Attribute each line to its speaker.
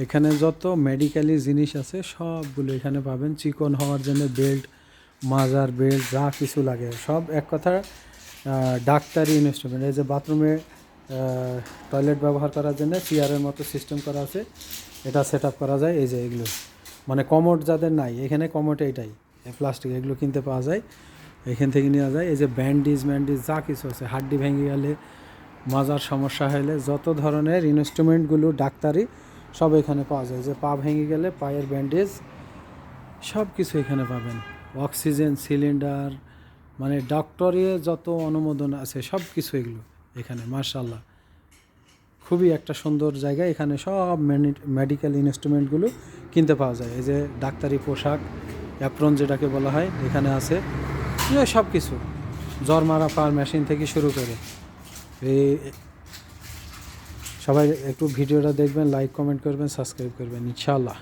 Speaker 1: এখানে যত মেডিকেলি জিনিস আছে সবগুলো এখানে পাবেন। চিকন হওয়ার জন্য বেল্ট, মাজার বেল্ট, যা কিছু লাগে সব, এক কথা ডাক্তারি ইনস্ট্রুমেন্ট। এই যে বাথরুমে টয়লেট ব্যবহার করার জন্য চেয়ারের মতো সিস্টেম করা আছে, এটা সেট আপ করা যায়। এই যে এগুলো মানে কমোড যাদের নাই, এখানে কমোড এইটাই প্লাস্টিক, এগুলো কিনতে পাওয়া যায়, এখান থেকে নেওয়া যায়। এই যে ব্যান্ডেজ যা কিছু আছে, হাড্ডি ভেঙে গেলে, মাজার সমস্যা হলে যত ধরনের ইনস্ট্রুমেন্টগুলো ডাক্তারি সব এখানে পাওয়া যায়। যে পা ভেঙে গেলে পায়ের ব্যান্ডেজ সব কিছু এখানে পাবেন। অক্সিজেন সিলিন্ডার, মানে ডক্টরে যত অনুমোদন আছে সব কিছু এগুলো এখানে। মার্শাল্লাহ, খুবই একটা সুন্দর জায়গা। এখানে সব মেডিকেল ইনস্ট্রুমেন্টগুলো কিনতে পাওয়া যায়। এই যে ডাক্তারি পোশাক, অ্যাপ্রন যেটাকে বলা হয়, এখানে আছে। সব কিছু, জ্বর মারা পার মেশিন থেকে শুরু করে। এই সবাই একটু ভিডিওটা দেখবেন, লাইক কমেন্ট করবেন, সাবস্ক্রাইব করবেন ইনশাআল্লাহ।